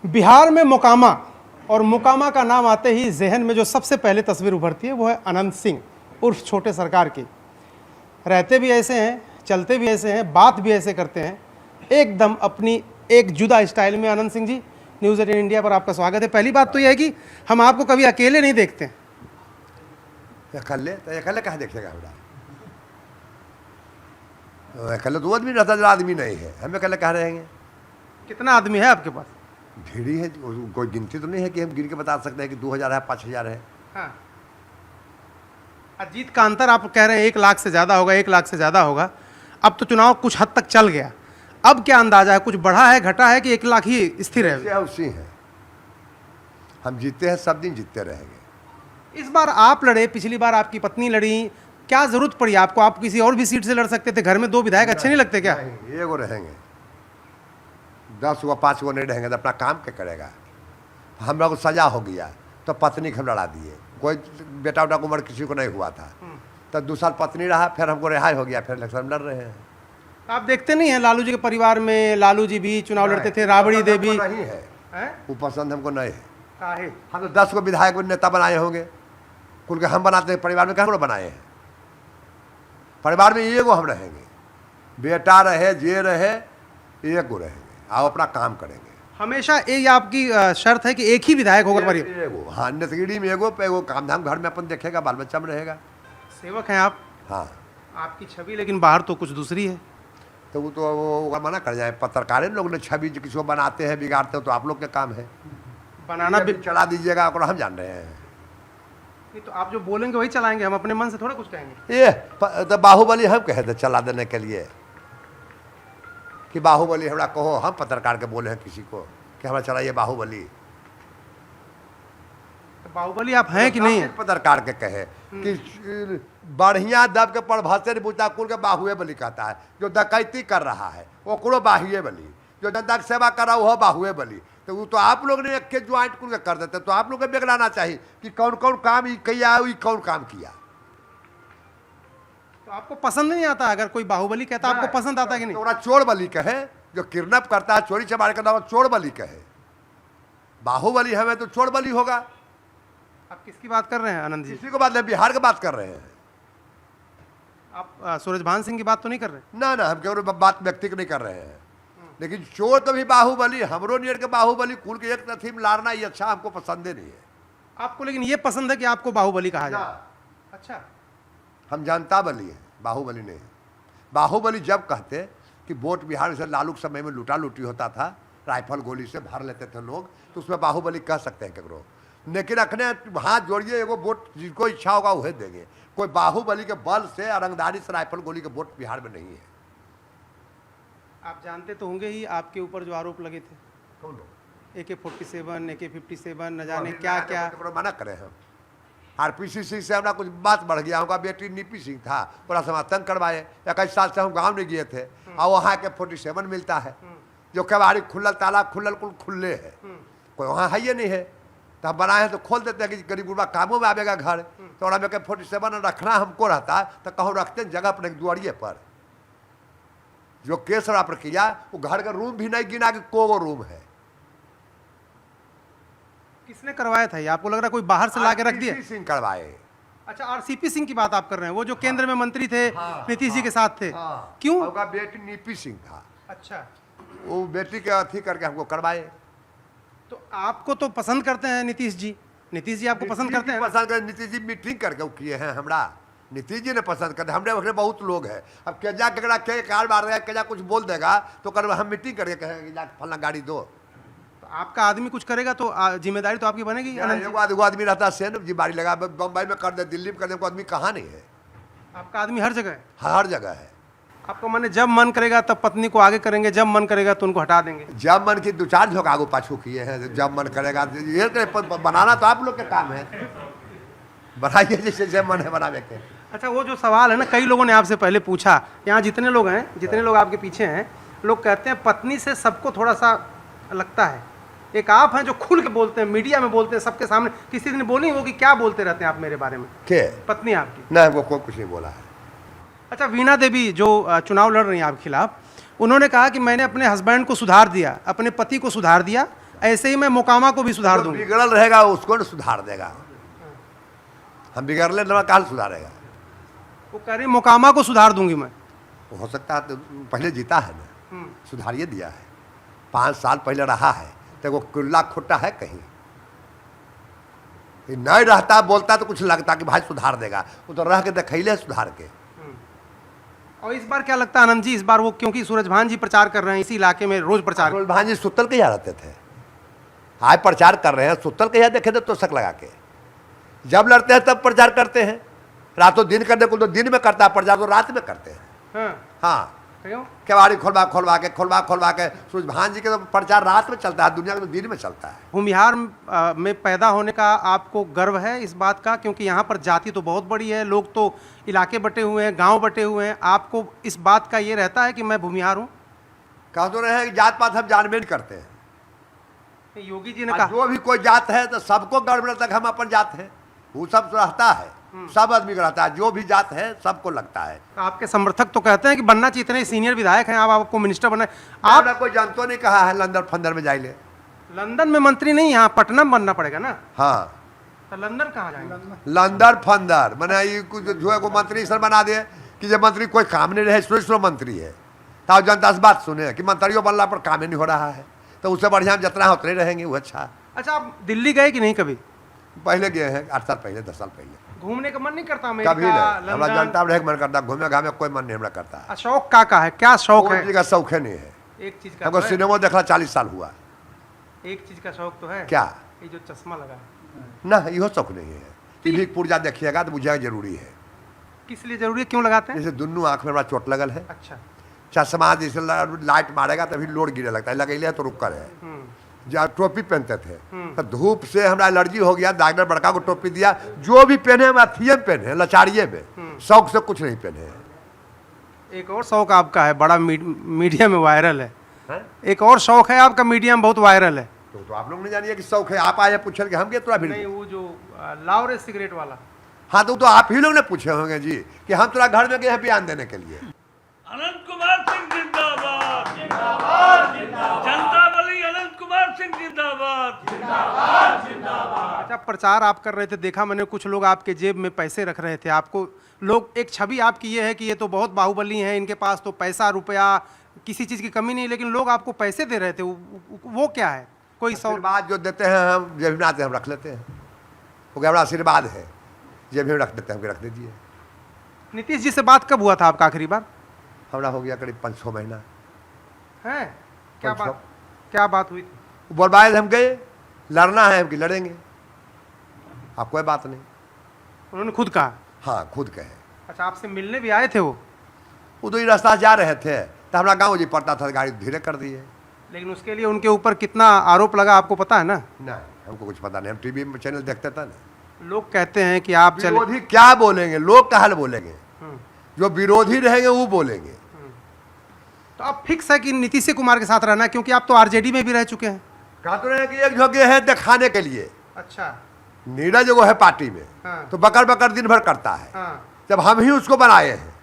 बिहार में मोकामा, और मोकामा का नाम आते ही जहन में जो सबसे पहले तस्वीर उभरती है वो है अनंत सिंह उर्फ छोटे सरकार की। रहते भी ऐसे हैं, चलते भी ऐसे हैं, बात भी ऐसे करते हैं, एकदम अपनी एक जुदा स्टाइल में। अनंत सिंह जी, न्यूज़ 18 इंडिया पर आपका स्वागत है। पहली बात तो यह है कि हम आपको कभी अकेले नहीं देखते। अकेले कहाँ देखेगा हमरा? अकेले तो आदमी रहता, जो आदमी नहीं है, हम अकेले कहाँ रहेंगे? कितना आदमी है आपके पास? भीड़ी है, कोई गिनती तो नहीं है कि हम गिन के बता सकते हैं कि 2000 है, 5000 है। हाँ, अजीत का अंतर आप कह रहे हैं 1 लाख से ज़्यादा होगा, 1 लाख से ज़्यादा होगा। अब तो चुनाव कुछ हद तक चल गया, अब क्या अंदाजा है? कुछ बढ़ा है, घटा है कि 1 लाख ही स्थिर है? उसी है, हम जीते हैं, सब दिन जीतते रहेंगे। इस बार आप लड़े, पिछली बार आपकी पत्नी लड़ी, क्या जरूरत पड़ी आपको? आप किसी और भी सीट से लड़ सकते थे। घर में 2 विधायक अच्छे नहीं लगते क्या? नहीं, एगो रहेंगे, 10 व 5 गो नहीं रहेंगे तो अपना काम क्या करेगा? हम लोग को सजा हो गया तो पत्नी को हम लड़ा दिए। कोई बेटा उटा उम्र किसी को नहीं हुआ था, तो 2 साल पत्नी रहा, फिर हमको रिहाई हो गया, फिर इलेक्शन लड़ रहे हैं। आप देखते नहीं हैं लालू जी के परिवार में लालू जी भी चुनाव लड़ते थे, राबड़ी देवी नहीं है, वो पसंद हमको नहीं है। काहे? हम तो 10 को विधायक नेता बनाए होंगे, कुल के हम बनाते हैं, परिवार में कहाँ बनाए हैं? परिवार में एगो हम रहेंगे, बेटा रहे जे रहे, एगो रहेंगे, आप अपना काम करेंगे। हमेशा ये आपकी शर्त है कि एक ही विधायक होगा परिवार? एगो, हाँ, नेतगिरी में एगो पे एगो, काम धाम घर में अपन देखेगा, बाल बच्चा में रहेगा। सेवक हैं आप? हाँ, आपकी छवि लेकिन बाहर तो कुछ दूसरी है। तो वो तो वो मना कर जाए। पत्रकार लोग ने छवि किसी को बनाते हैं, बिगाड़ते हो, तो आप लोग के काम है बनाना भी। चला दीजिएगा, और हम जान रहे हैं। नहीं तो आप जो बोलेंगे वही चलाएंगे, हम अपने मन से थोड़ा कुछ कहेंगे। ये तो बाहुबली हम कहे थे चला देने के लिए कि बाहुबली हमरा कहो, हम पत्रकार के बोले हैं किसी को कि हमारा चलाइए बाहुबली। तो बाहुबली आप हैं कि नहीं है? पत्रकार के कहे कि बढ़िया दब के पढ़भसे बुझता कुल के बाहुए बली कहता है। जो डकैती कर रहा है वो कुलो बाहुए बली, जो जनता की सेवा कर रहा है वो बाहुए बली। तो वो तो आप लोग ने एक के ज्वाइंट कुल के कर देते, तो आप लोग को बेगलाना चाहिए कि कौन कौन काम किया, कौन काम किया। तो आपको पसंद नहीं आता? अगर कोई बाहुबली कहता आपको पसंद आता कि नहीं? तो चोर बली कहे, जो किडनैप करता है, चोरी चमारी करता है, चोर बली कहे। बाहुबली हमें तो चोर बली होगा। आप किसकी बात कर रहे हैं आनंद जी? इसी को बात नहीं, बिहार की बात कर रहे हैं। आप सूरजभान सिंह की बात तो नहीं कर रहे? ना ना, हम केवल बात व्यक्ति की नहीं कर रहे हैं। लेकिन चोर तो भी बाहुबली, हमरो नियर के बाहुबली कुल के एक थीम लारना, ये अच्छा हमको पसंद नहीं है। आपको लेकिन ये पसंद है कि आपको बाहुबली कहा जाए? अच्छा, हम जनता बली है, बाहुबली नहीं है। बाहुबली जब कहते कि वोट बिहार से लालू के समय में लूटा लूटी होता था, राइफल गोली से भर लेते थे लोग, तो उसमें बाहुबली कह सकते हैं केकरो। लेकिन अखने हाथ जोड़िए, एगो वोट जिसको इच्छा होगा वह देंगे। कोई बाहुबली के बल से, रंगदारी से, राइफल गोली के वोट बिहार में नहीं है। आप जानते तो होंगे ही आपके ऊपर जो आरोप लगे थे, कौन लोग? AK-47, AK-57, न जाने क्या क्या। मना करे हम। RPC सिंह से हमारा कुछ बात बढ़ गया, उनका बेटी नीपी सिंह था, पूरा समय तंग करवाए। 21 साल से हम गाँव नहीं गए थे, और वहाँ AK-47 मिलता है, जो कबाड़ी खुलल, ताला खुलल, कुल खुले है, कोई वहाँ है ये नहीं है। तो हम बनाए हैं तो खोल देते हैं कि गरीब गुरबा कामों में आवेगा घर। तो में AK-47 रखना हमको रहता तो कहूँ रखते हैं जगह पर, दुआरिये पर। जो केस रहा प्रक्रिया, वो घर का रूम भी नहीं गिना कि को रूम है। किसने करवाया था ये? आपको लग रहा है कोई बाहर से ला के रख दिया? RCP सिंह करवाए। अच्छा, RCP सिंह की बात आप कर रहे हैं, वो जो केंद्र में मंत्री थे, नीतीश जी के साथ थे। क्यों? उनका बेटी नीपी सिंह था। अच्छा, वो बेटी के अथी करके हमको करवाए। तो आपको तो पसंद करते हैं नीतीश जी? नीतीश जी आपको पसंद करते हैं? पसंद कर, नीतीश जी मीटिंग करके वो किए हैं हमरा। नीतीश जी ने पसंद करते, हमने वगैरह बहुत लोग हैं। अब केजा केकड़ा के कार मार देगा, केजा कुछ बोल देगा तो कर हम मीटिंग करके कहेंगे जाके फलना गाड़ी दो। तो आपका आदमी कुछ करेगा तो जिम्मेदारी तो आपकी बनेगी। एगो आदमी रहता है जी, बाड़ी लगा, बम्बई में कर दे, दिल्ली में कर दे, आदमी कहाँ नहीं है? आपका आदमी हर जगह है? हर जगह है। आपको माने जब मन करेगा तब पत्नी को आगे करेंगे, जब मन करेगा तो उनको हटा देंगे? जब मन की 2-4 झोंक आगू पाछू किए हैं, जब मन करेगा। ये बनाना तो आप लोग के काम है, बनाइए जैसे जब मन है बनावे के। अच्छा, वो जो सवाल है ना, कई लोगों ने आपसे पहले पूछा, यहाँ जितने लोग हैं, जितने लोग आपके पीछे हैं, लोग कहते हैं पत्नी से सबको थोड़ा सा लगता है। एक आप हैं जो खुल के बोलते हैं, मीडिया में बोलते हैं, सबके सामने। किसी दिन बोली वो कि क्या बोलते रहते हैं आप मेरे बारे में? के पत्नी आपकी? नहीं, वो कोई कुछ नहीं बोला है। अच्छा, वीणा देवी जो चुनाव लड़ रही हैं आपके खिलाफ, उन्होंने कहा कि मैंने अपने हस्बैंड को सुधार दिया, अपने पति को सुधार दिया, ऐसे ही मैं मोकामा को भी सुधार जो दूंगा। बिगड़ल रहेगा उसको न सुधार देगा। हम बिगड़ले न कहाँ सुधारेगा। वो कह रही मोकामा को सुधार दूंगी मैं। हो सकता है तो पहले जीता है ना, सुधारिए दिया है, 5 साल पहले रहा है, तो वो कुल्ला खुट्टा है कहीं ये नहीं रहता, बोलता तो कुछ लगता कि भाई सुधार देगा, वो तो रह के दिखैले सुधार के। और इस बार क्या लगता है आनंद जी, इस बार वो क्योंकि सूरजभान जी प्रचार कर रहे हैं इसी इलाके में, रोज प्रचार भांजी सुतल के यहाँ रहते थे, आज प्रचार कर रहे हैं, सुतल के यहाँ देखे थे तो शक लगा के, जब लड़ते हैं तब प्रचार करते हैं, रातों दिन करने को तो दिन में करता है प्रचार, तो रात में करते हैं। हाँ केवाड़ी खोलवा के सूरजभान जी के तो प्रचार रात में चलता है, दुनिया का तो दिन में चलता है। भूमिहार में पैदा होने का आपको गर्व है इस बात का, क्योंकि यहाँ पर जाति तो बहुत बड़ी है, लोग तो इलाके बटे हुए हैं, गांव बटे हुए हैं, आपको इस बात का ये रहता है कि मैं भूमिहार हूँ? कह तो रहे हैं कि जात पात हम जानबे नहीं करते हैं। योगी जी ने कहा जो भी कोई जात है तो सबको गर्व रहता है हम अपन जात है, वो सब रहता है, सब आदमी को रहता है, जो भी जात है सबको लगता है। आपके समर्थक तो कहते हैं कि बनना चाहिए, इतने सीनियर विधायक हैं, आप आपको मिनिस्टर बनना है। आप कोई जानतो नहीं कहा है लंदन फंदर में जाइले, लंदन में मंत्री नहीं, यहाँ पटना में बनना पड़ेगा ना। हाँ तो लंदन कहाँ जाएंगे? लंदन फंदर मैंने ये कुछ जो है को मंत्री सर बना दे कि जब मंत्री कोई काम नहीं रहे, स्वेश्वर मंत्री है, तो जनता से बात सुने कि मंत्रियों बनला पर काम ही नहीं हो रहा है, तो उससे बढ़िया हम जितना उतरे रहेंगे वो अच्छा। अच्छा, आप दिल्ली गए कि नहीं कभी? पहले गए हैं 8 साल पहले, 10 साल पहले। घूमने का मन नहीं करता? कभी नहीं, हमारा जनता रहे मन करता, घूमे घामे कोई मन नहीं हमारा करता। शौक का है, क्या शौक है? का शौक है नहीं है, एक चीज का हमको सिनेमा देखला 40 साल हुआ। एक चीज का शौक तो है, क्या? ये जो चश्मा लगा है ना, यो शौक नहीं है। टीवी पुर्जा देखिएगा तो बुझेगा जरूरी है। किस लिए जरूरी है, क्यों लगाते हैं? जैसे दोनों आंख में बड़ा चोट लगल है, अच्छा, चश्मा जैसे लाइट मारेगा तभी लोड गिरने लगता है, लगेले तो रुक कर है। जब टोपी पहनते थे तो धूप से हमारा एलर्जी हो गया, डॉक्टर बड़का को टोपी दिया, जो भी पहने हम अथिये पहने, लचारिये में, शौक से कुछ नहीं पहने। एक और शौक आपका है, बड़ा मीडिया में वायरल है, एक और शौक है आपका, मीडिया में बहुत वायरल है। तो आप लोग नहीं जानिए कि शौक है, आप आए पूछे कि हम क्या थोड़ा नहीं, वो जो लाओ रे सिगरेट वाला। हाँ तो आप ही लोग ने पूछे होंगे जी कि हम थोड़ा घर में गए हैं बयान देने के लिए। अनंत कुमार सिंह जिंदाबाद, जिंदाबाद, जिंदाबाद, जनता बली अनंत कुमार सिंह जिंदाबाद, जिंदाबाद, जिंदाबाद। अच्छा, प्रचार आप कर रहे थे, देखा मैंने कुछ लोग आपके जेब में पैसे रख रहे थे, आपको लोग, एक छवि आपकी ये है कि ये तो बहुत बाहुबली हैं, इनके पास तो पैसा रुपया किसी चीज़ की कमी नहीं, लेकिन लोग आपको पैसे दे रहे थे, वो क्या है? कोई आशीर्वाद जो देते हैं हम जेब में आते हैं हम रख लेते हैं, वो क्या बड़ा आशीर्वाद है, जेब में रख देते हैं, रख दीजिए। नीतीश जी से बात कब हुआ था आपका आखिरी बार? हमारा हो गया करीब 5-6 महीना है। क्या बात हुई थी? बोलबाए हम गए, लड़ना है हम कि लड़ेंगे, आप कोई बात नहीं। उन्होंने खुद कहा? हाँ खुद कहे। अच्छा, आपसे मिलने भी आए थे वो तो ही रास्ता जा रहे थे तो हमारा गाँव जी पड़ता था, गाड़ी धीरे कर दिए। लेकिन उसके लिए उनके ऊपर कितना आरोप लगा आपको पता है ना? नहीं, हमको कुछ पता नहीं, हम टीवी में चैनल देखते था ना। लोग कहते हैं कि आप विरोधी क्या बोलेंगे, लोग क्या बोलेंगे, जो विरोधी रहेंगे वो बोलेंगे। तो आप फिक्स है कि नीतीश कुमार के साथ रहना, क्योंकि आप तो आरजेडी में भी रह चुके हैं। कहा तो रहे कि एक जगह है दिखाने के लिए। अच्छा, नीरज जो है पार्टी में, हाँ। तो बकर बकर दिन भर करता है। हाँ। जब हम ही उसको बनाए हैं,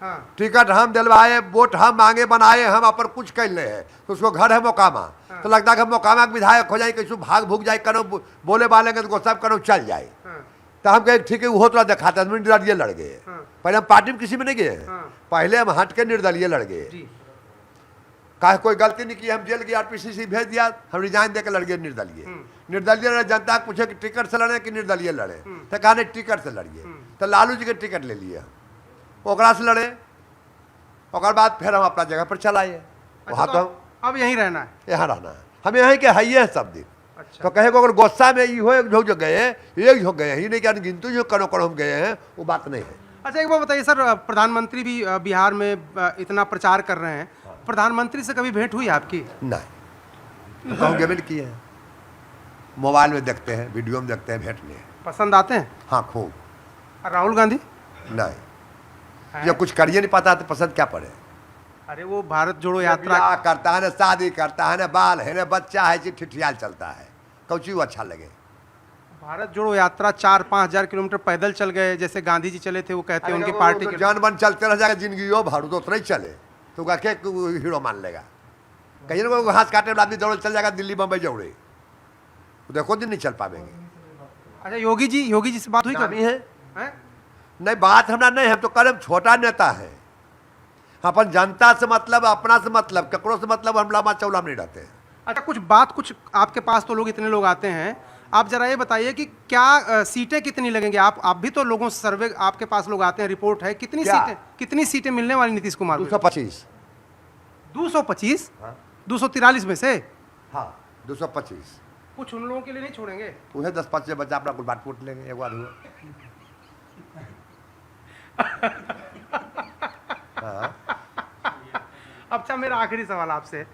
हाँ। टिकट हम दिलवाए, वोट हम मांगे, बनाए, हम अपन कुछ कर ले हैं, तो उसको घर है मोकामा, हाँ। तो लगता है कि मोकामा के विधायक हो जाए, कैसे भाग भूग जाए, करो बोले बालेंगे तो सब करो चल जाए। हाँ। तो हम कहे ठीक है, वो थोड़ा दिखाते हैं, निर्दलीय लड़ गए। हाँ। पहले हम पार्टी में किसी में नहीं गए हैं, हाँ। पहले हम हट के निर्दलीय लड़ गए। कहा कोई गलती नहीं की, हम जेल गए, आरपीसीसी भेज दिया, हम रिजाइन देकर लड़ गए निर्दलीय। निर्दलीय लड़े, जनता पूछे कि टिकट से लड़े कि निर्दलीय लड़े, तो कहा नहीं टिकट से लड़िए, तो लालू जी के टिकट ले लिए, ओकरा से लड़े, और बाद फिर हम अपना जगह पर चलाए। वहाँ तो अब यहीं रहना है, यहाँ रहना है, हम यहाँ के है ही है सब दिन। अच्छा। तो कहे को अगर गुस्सा में ये हो एक जो गए, एक जो गए ही नहीं, क्या गिनती जो करो करो हम गए हैं, वो बात नहीं है। अच्छा, एक बात बताइए सर, प्रधानमंत्री भी बिहार में इतना प्रचार कर रहे हैं, प्रधानमंत्री से कभी भेंट हुई आपकी? नहीं, कहूँगे भी किए हैं, मोबाइल में देखते हैं, वीडियो में देखते हैं, भेंट नहीं है। पसंद आते हैं? हाँ खूब। और राहुल गांधी? नहीं, जब कुछ करिए नहीं पाता तो पसंद क्या पड़े। अरे वो भारत जोड़ो यात्रा ब्याह करता है ना, शादी करता है ना, बाल है ना, बच्चा है, ठिठियाल चलता है, कौची वो अच्छा लगे। भारत जोड़ो यात्रा 4-5 हज़ार किलोमीटर पैदल चल गए, जैसे गांधी जी चले थे, वो कहते हैं उनकी पार्टी के जान बन चलते रह जाएगा, जिंदगी हो भाड़ू तो उतना ही चले, तो क्या हीरो मान लेगा। कहीं ना कोई घास काटे वाला आदमी दौड़ चल जाएगा दिल्ली बम्बई जौड़े, देखो दिन नहीं चल पाएंगे। अच्छा योगी जी से बात हुई कभी कभी है हैं? नहीं, बात हमरा नहीं, हम तो कदम छोटा नेता है, अपन जनता से मतलब, अपना से मतलब, ककड़ों से मतलब हम लामा चौला में नहीं रहते हैं। अच्छा कुछ आपके पास तो लोग इतने लोग आते हैं, आप जरा ये बताइए कि क्या सीटें कितनी लगेंगी? आप भी तो लोगों से सर्वे, आपके पास लोग आते हैं, रिपोर्ट है, कितनी सीटें मिलने वाली नीतीश कुमार को? 225। 225? हाँ। 243 में से? हाँ 225। कुछ उन लोगों के लिए नहीं छोड़ेंगे? उन्हें 10-5 बच्चा अपना कुछ बात पूछ लेंगे एक बार हुआ। हाँ। अच्छा मेरा आखिरी सवाल आपसे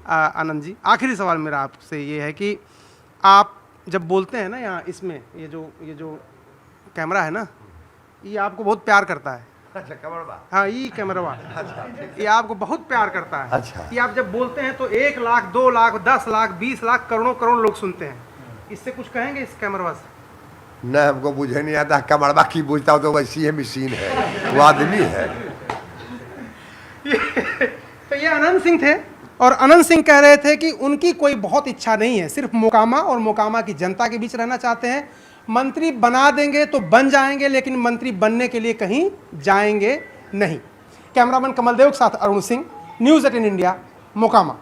आनंद जी, आखिरी सवाल मेरा आपसे ये है कि आप जब बोलते हैं ना यहाँ इसमें, ये जो कैमरा है ना, ये आपको बहुत प्यार करता है। अच्छा कैमरा? हाँ ये कैमरा ये आपको बहुत प्यार करता है। अच्छा। ये आप जब बोलते हैं तो 1 लाख 2 लाख 10 लाख 20 लाख करोड़ों लोग सुनते हैं। इससे कुछ कहेंगे इस कैमरा से? नहीं हमको बुझे नहीं आता, कैमरा की बुझता हो तो वैसी है, मशीन है, वो आदमी है। तो ये अनंत सिंह थे, और अनंत सिंह कह रहे थे कि उनकी कोई बहुत इच्छा नहीं है, सिर्फ मोकामा और मोकामा की जनता के बीच रहना चाहते हैं। मंत्री बना देंगे तो बन जाएंगे, लेकिन मंत्री बनने के लिए कहीं जाएंगे नहीं। कैमरामैन कमल देव के साथ अरुण सिंह, न्यूज़ 18 इंडिया, मोकामा।